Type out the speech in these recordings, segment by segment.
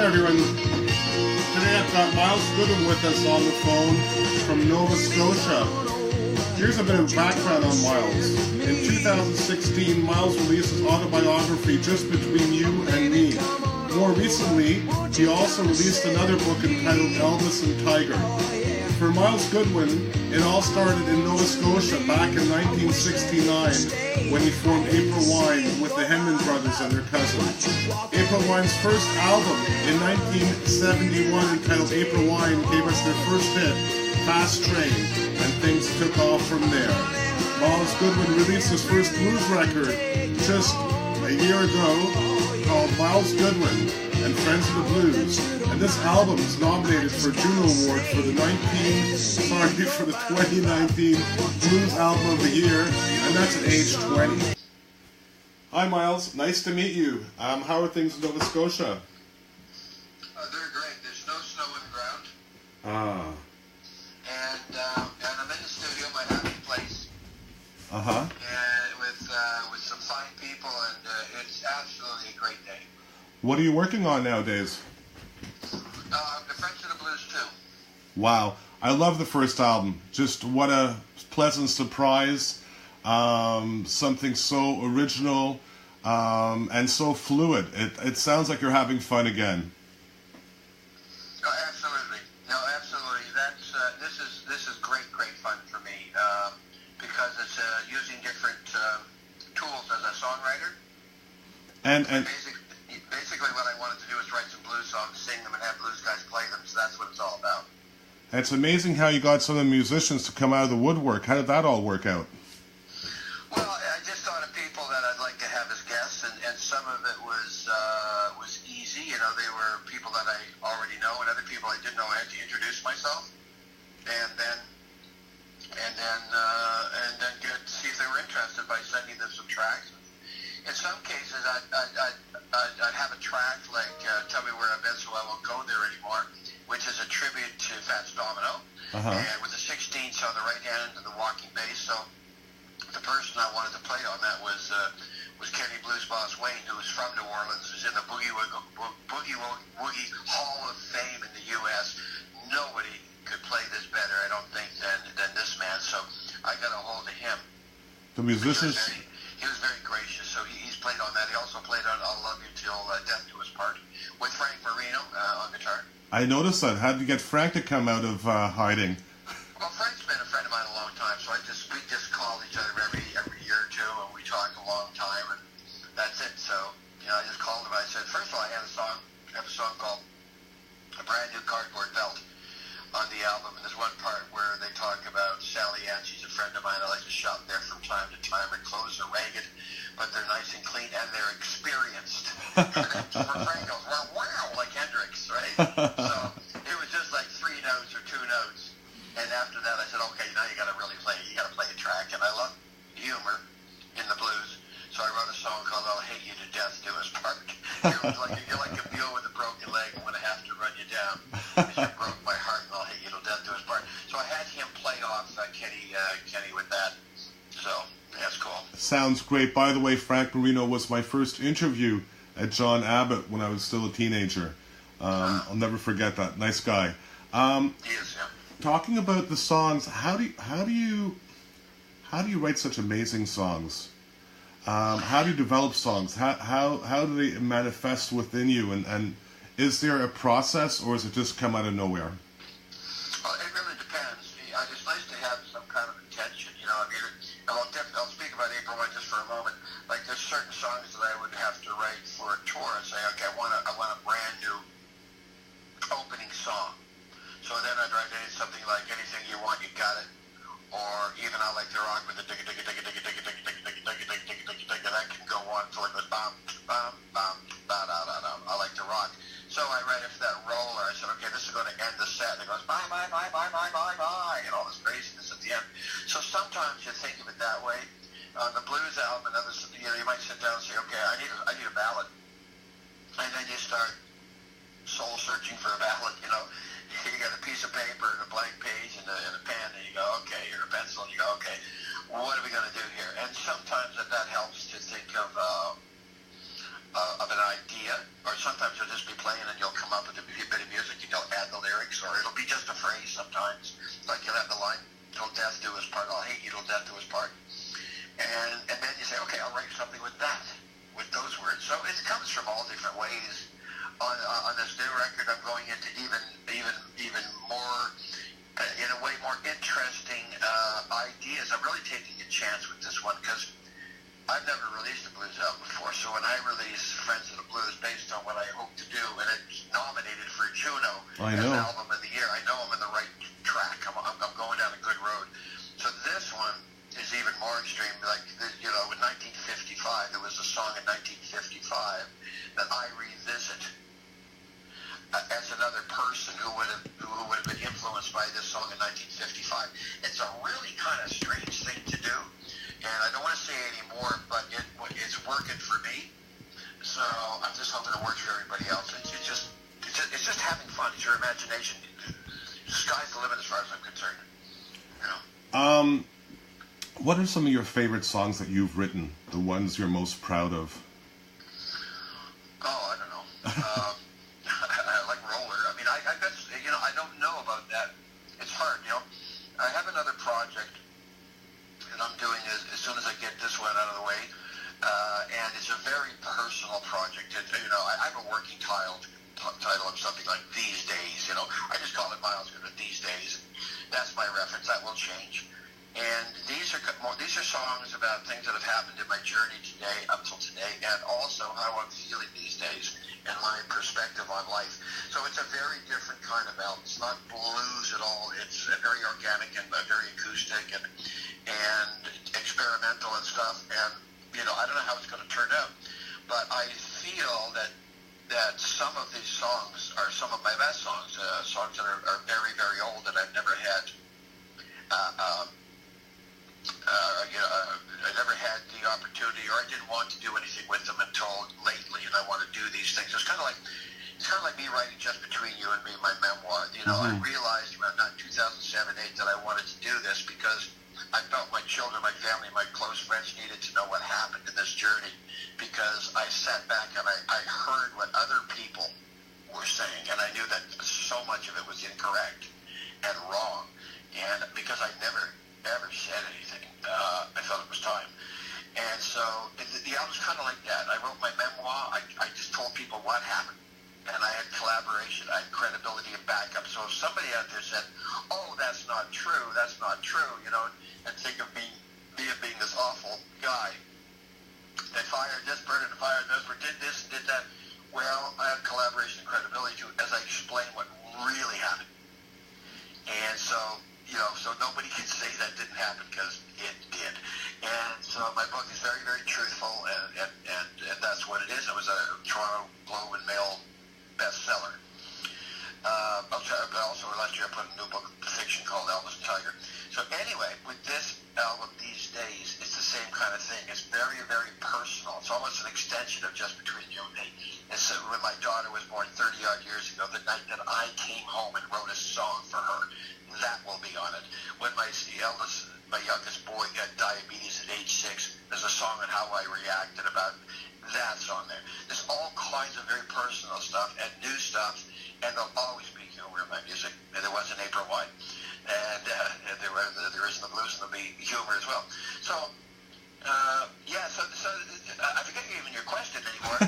everyone. Today I've got Myles Goodwyn with us on the phone from Nova Scotia. Here's a bit of background on Myles. In 2016, Myles released his autobiography, Just Between You and Me. More recently, he also released another book entitled Elvis and Tiger. For Myles Goodwyn, it all started in Nova Scotia back in 1969 when he formed April Wine with the Henman brothers and their cousin. April Wine's first album in 1971 entitled April Wine gave us their first hit, Fast Train, and things took off from there. Myles Goodwyn released his first blues record just a year ago called Myles Goodwyn and Friends of the Blues, and this album is nominated for a Juno Award for the 2019 Blues Album of the Year, and that's at age 20. Hi Myles, nice to meet you. How are things in Nova Scotia? They're great. There's no snow on the ground. Ah. And I'm in the studio, my happy place. Uh-huh. And with some fine people, and it's absolutely a great day. What are you working on nowadays? The Friends of the Blues too. Wow. I love the first album. Just what a pleasant surprise. Something so original and so fluid. It sounds like you're having fun again. Oh, absolutely. No, absolutely. This is great fun for me because it's using different tools as a songwriter. And Basically what I wanted to do is write some blues songs, sing them, and have blues guys play them, so that's what it's all about. it's amazing how you got some of the musicians to come out of the woodwork. How did that all work out? Well, I just thought of people that I'd like to have as guests, and some of it was easy. You know, they were people that I already know, and other people I didn't know. I had to introduce myself, and then get see if they were interested by sending them some tracks. In some cases, I'd have a track like "Tell Me Where I've Been, So I Won't Go There Anymore," which is a tribute to Fats Domino, and with the 16ths on the right hand and the walking bass. So the person I wanted to play on that was Kenny Blues Boss Wayne, who was from New Orleans, who's in the Boogie Woogie Hall of Fame in the U.S. Nobody could play this better, I don't think, than this man. So I got a hold of him. The musicians... He was very gracious, so he's played on that. He also played on I'll Love You Till Death Do Us Part with Frank Marino on guitar. I noticed that. How did you get Frank to come out of hiding? Well, Frank's been a friend of mine a long time, so we just call each other every year or two, and we talk a long time, and that's it. So, I just called him. I said, first of all, I have a song called A Brand New Cardboard Belt on the album, and there's one part where they talk about Sally Ann. She's a friend of mine. I like to shop there from time to time. Her clothes are ragged, but they're nice and clean, and they're experienced. For Frank goes, wow, like Hendrix, right? So it was just like 3 notes or 2 notes, and after that I said, okay, now you got to really play. You got to play a track, and I love humor in the blues, so I wrote a song called "I'll Hate You to Death Do Us Part." You're like a mule with a broken leg, and when I have to run you down, you broke my heart, and I'll hate you till death do us part. So I had him play off Kenny with that. So that's cool. Sounds great. By the way, Frank Marino was my first interview at John Abbott when I was still a teenager. I'll never forget that. Nice guy. He is, yeah. Talking about the songs, how do you write such amazing songs? How do you develop songs? How do they manifest within you? And is there a process, or does it just come out of nowhere? Well, it really depends. It's nice to have some kind of intention. I'll speak about April Wine just for a moment. Like, there's certain songs that I would have to write for a tour and say, okay, I want a brand new opening song. So then I'd write something like "Anything You Want, You Got It," or even I like to rock with the digga digga digga digga digga digga digga digga digga digga digga digga. That can go on until it goes bam bam bam da da da da. I like to rock. So I write it for that roller. I said, okay, this is going to end the set. And it goes bye bye bye bye bye bye bye, and all this craziness at the end. So sometimes you think of it that way. On the blues album and others, you might sit down and say, okay, I need a ballad, and then you start soul searching for a ballad. You got a piece of paper and a blank page and a pen, and you go, okay, or a pencil, and you go, okay, what are we going to do here? And sometimes that helps to think of an idea, or sometimes you'll just be playing and you'll come up never released a blues album before, so when I release Friends of the Blues based on what I hope to do, and it's nominated for Juno I as know. Album of the Year, I know I'm in the right track. I'm going down a good road. So this one is even more extreme. Like, you know, in 1955, there was a song in 1955 that I revisit as another person who would have been influenced by this song in 1955. It's a really kind of strange thing to do, and I don't want to say any more, but it's working for me. So I'm just hoping it works for everybody else. It's just having fun. It's your imagination. The sky's the limit as far as I'm concerned. You know. What are some of your favorite songs that you've written? The ones you're most proud of? Oh, I don't know. I like Roller. I mean, I bet, you know, I don't know about that. It's hard, you know. I have another project that I'm doing as soon as I get this one out of the way, and it's a very personal project. You know, I have a working title of something like These Days. You know, I just call it Myles Goodwyn, These Days. That's my reference. That will change. And these are songs about things that have happened in my journey today, up till today, and also how I'm feeling these days and my perspective on life. So it's a very different kind of album. It's not blues at all. It's very organic and very acoustic and experimental and stuff. And, you know, I don't know how it's going to turn out, but I feel that some of these songs are some of my best songs, songs that are very, very old that I've never had. I never had the opportunity, or I didn't want to do anything with them until lately, and I want to do these things. It's kind of like me writing Just Between You and Me, my memoir. You know, I realized around 2007-8 that I wanted to do this because I felt my children, my family, my close friends needed to know what happened in this journey, because I sat back and I heard what other people were saying, and I knew that so much of it was incorrect and wrong, and because I never ever said anything, I felt it was time. And so the album's kind of like that. I wrote my memoir. I just told people what happened, and I had collaboration, I had credibility and backup. So if somebody out there said, "Oh, that's not true," you know, and think of me being this awful guy that fired this bird and fired this, or did this, did that. Well, I have collaboration and credibility too, as I explain what really happened. And so, you know, so nobody can say that didn't happen, because it did. And so my book is very, very truthful, and that's what it is. It was a Toronto Globe and Mail bestseller. Also, last year I put a new book of fiction called Elvis and Tiger. So anyway, with this album, These Days, it's the same kind of thing. It's very, very personal. It's almost an extension of Just Between You and Me. And so when my daughter was born 30-odd years ago, the night that I came home and wrote a song for her, that will be on it. When my youngest boy got diabetes at age 6, there's a song on how I reacted about that's on there. There's all kinds of very personal stuff and new stuff, and there'll always be humor in my music. And there was in April Wine, and there is in the blues, and there'll be humor as well. So, so I forget even your question anymore.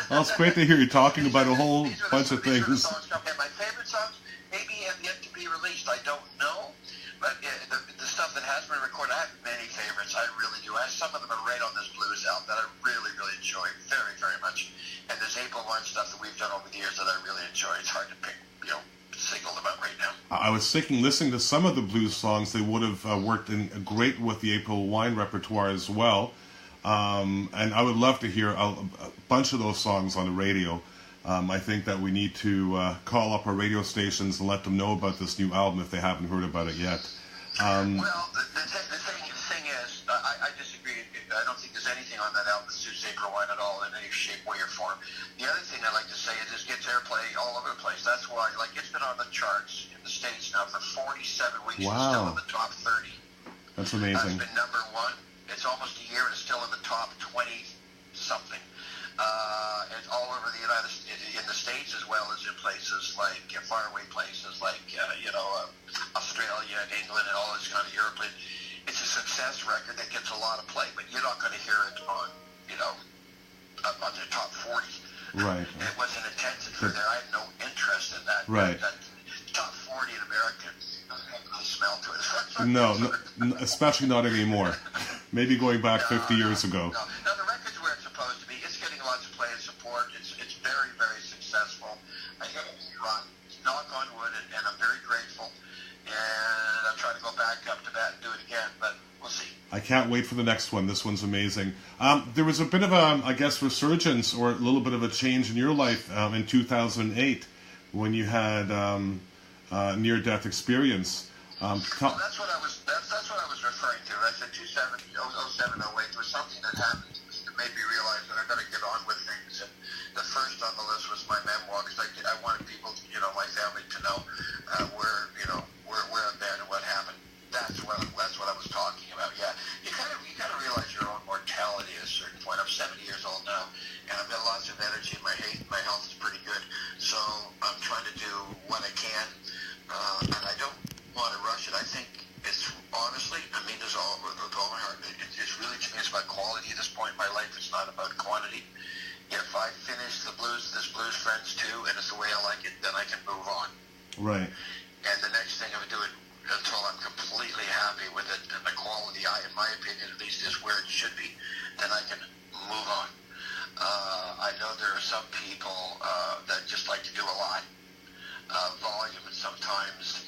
But Well, it's great to hear you talking about a whole bunch of things. And my favorite songs maybe have yet to be released. I don't know. But the stuff that has been recorded, I have many favorites. I really do. Some of them are right on this blues album that I really, really enjoy very, very much. And there's April Wine stuff that we've done over the years that I really enjoy. It's hard to pick, you know, single them out right now. I was thinking, listening to some of the blues songs, they would have worked in great with the April Wine repertoire as well. And I would love to hear a bunch of those songs on the radio. I think that we need to call up our radio stations and let them know about this new album if they haven't heard about it yet. Well, the thing is, I disagree. I don't think there's anything on that album that suits April Wine at all in any shape, way, or form. The other thing I like to say is this gets airplay all over the place. That's why, like, it's been on the charts in the States now for 47 weeks. Wow. It's still in the top 30. That's amazing. It's been number 1. It's almost a year, and it's still in the top 20-something. It's all over the United States, in the States, as well as in places like faraway places like Australia and England and all this kind of Europe. It's a success record that gets a lot of play, but you're not going to hear it on, you know, on the top 40. Right. It wasn't intended for there. I have no interest in that. Right. That top 40 in America doesn't have any smell to it. No, especially not anymore. maybe going back 50 years ago. No, the record's where it's supposed to be. It's getting lots of play and support. It's very, very successful. I hit a run, knock on wood, and I'm very grateful. And I'm trying to go back up to that and do it again, but we'll see. I can't wait for the next one. This one's amazing. There was a bit of a, I guess, resurgence or a little bit of a change in your life in 2008 when you had near-death experience. Well, that's what I was. That's what I was referring to. I said 07, 08. There was something that happened to me that made me realize that I got to get on with things. And the first on the list was my memoir because I wanted people, my family, to know where I've been and what happened. That's what I was talking about. Yeah, you got to realize your own mortality at a certain point. I'm 70 years old now, and I've got lots of energy. My health is pretty good, so I'm trying to do what I can, and I don't want to rush it. I think it's honestly, I mean this all with all my heart. It's really, to me, it's about quality at this point in my life. It's not about quantity. If I finish this Blues Friends 2, and it's the way I like it, then I can move on. Right. And the next thing I would do it until I'm completely happy with it, and the quality, in my opinion at least, is where it should be, then I can move on. I know there are some people that just like to do a lot volume, and sometimes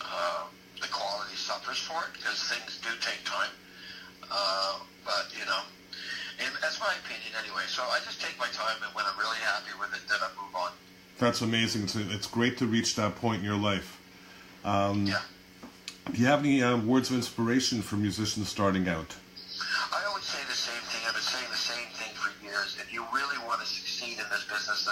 the quality suffers for it because things do take time. But and that's my opinion anyway. So I just take my time, and when I'm really happy with it, then I move on. That's amazing. It's great to reach that point in your life. Yeah. Do you have any words of inspiration for musicians starting out? I always say the same thing. I've been saying the same thing for years. If you really want to succeed in this business,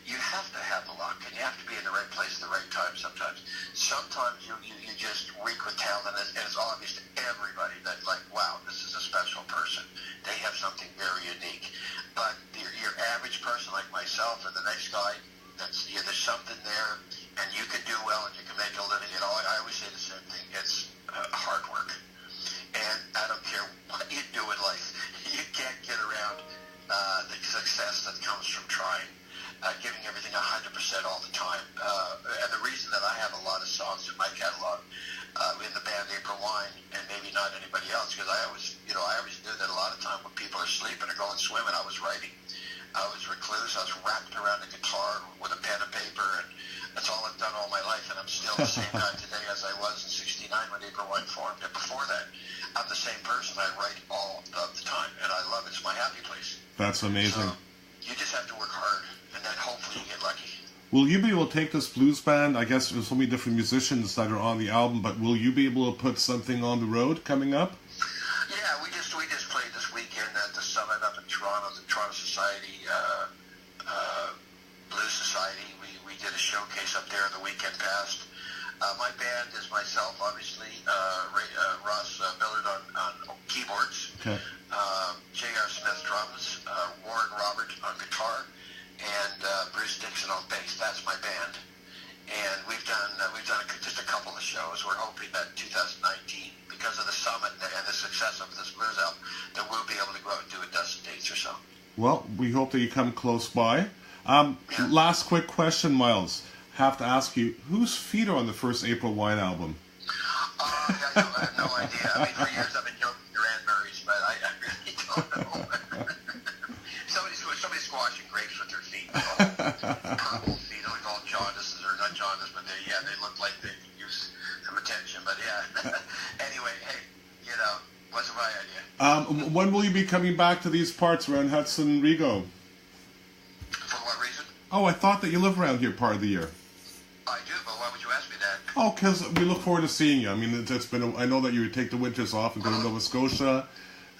you have to have the luck, and you have to be in the right place at the right time sometimes. Sometimes you just reek with talent, and it's obvious to everybody that, like, wow, this is a special person. They have something very unique. But your average person like myself or the next guy, there's something there, and you can do well, and you can make a living at all. I always say the same thing. It's hard work. And I don't care what you do in life. You can't get around the success that comes from trying. Giving everything 100% all the time. And the reason that I have a lot of songs in my catalog in the band April Wine, and maybe not anybody else, because I always knew that a lot of time when people are sleeping or going swimming, I was writing. I was recluse. I was wrapped around a guitar with a pen and paper, and that's all I've done all my life. And I'm still the same guy today as I was in '69 when April Wine formed. And before that, I'm the same person. I write all of the time, and I love it. It's my happy place. That's amazing. So you just have to work hard, and then hopefully you get lucky. Will you be able to take this blues band? I guess there's so many different musicians that are on the album, but will you be able to put something on the road coming up? Yeah, we just played this weekend at the Summit up in Toronto, the Toronto Society Blues Society. We did a showcase up there the weekend past. My band is myself, obviously, Ross Billard on keyboards, okay. J.R. Smith drums, Warren Robert on guitar, and Bruce Dixon on bass. That's my band, and we've done just a couple of shows. We're hoping that 2019, because of the summit and the success of this blues album, that we'll be able to go out and do a dozen dates or so. Well, we hope that you come close by. Last quick question, Myles. Have to ask you, whose feet are on the first April Wine album? I have no idea. I mean, for years I've been joking your Aunt Mary's, but I really don't know. Somebody squashing grapes with their feet. Purple feet, they look all jaundices, or not jaundice, but they look like they could use some attention. But yeah, anyway, hey, wasn't my idea. When will you be coming back to these parts around Hudson Rigo? For what reason? Oh, I thought that you live around here part of the year. I do, but why would you ask me that? Oh, because we look forward to seeing you. I mean, it's been. I know that you would take the winters off and go to Nova Scotia,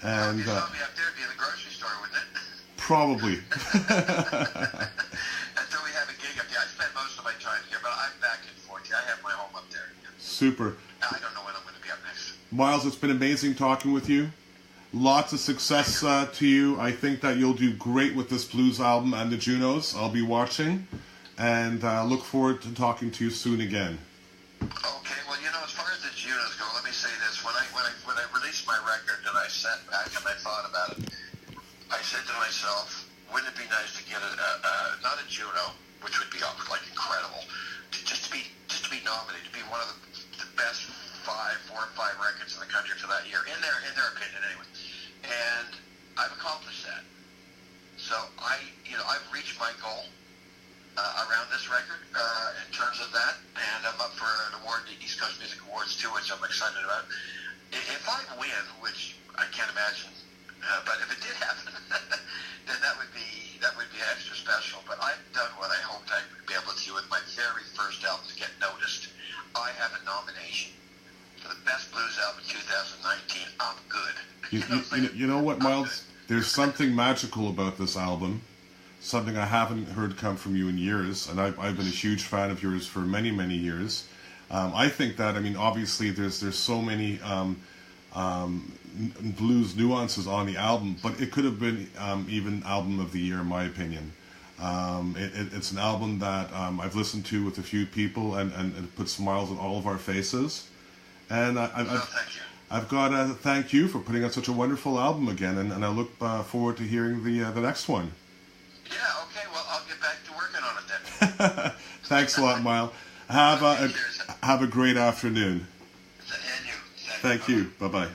and. You saw me up there, be in the grocery store, wouldn't it? Probably. Until we have a gig up there, I spend most of my time here, but I'm back in 40. I have my home up there. Super. I don't know when I'm going to be up next. Myles, it's been amazing talking with you. Lots of success to you. I think that you'll do great with this blues album and the Junos. I'll be watching, and look forward to talking to you soon again. Okay, well, as far as the Junos go, let me say this. When I released my record and I sat back and I thought about it, I said to myself, wouldn't it be nice to get not a Juno, which would be incredible, just to be nominated, to be one of the best 4 or 5 records in the country for that year, in their opinion anyway. and I've accomplished that. So I've reached my goal around this record in terms of that, and I'm up for an award, the East Coast Music Awards too, which I'm excited about. If I win, which I can't imagine, but if it did happen, then that would be extra special. But I've done what I hoped I would be able to do with my very first album to get noticed. I have a nomination for the best blues album in 2019. I'm good. You know what, Myles? There's something magical about this album. Something I haven't heard come from you in years, and I've been a huge fan of yours for many, many years. I think that, I mean, obviously there's so many blues nuances on the album, but it could have been even album of the year in my opinion. It's an album that I've listened to with a few people, and it puts smiles on all of our faces. And thank you. I've got to thank you for putting out such a wonderful album again, and I look forward to hearing the next one. Yeah, okay, well, I'll get back to working on it then. Thanks a lot, Myles. Have a great afternoon. And you. Thank you. Bye-bye.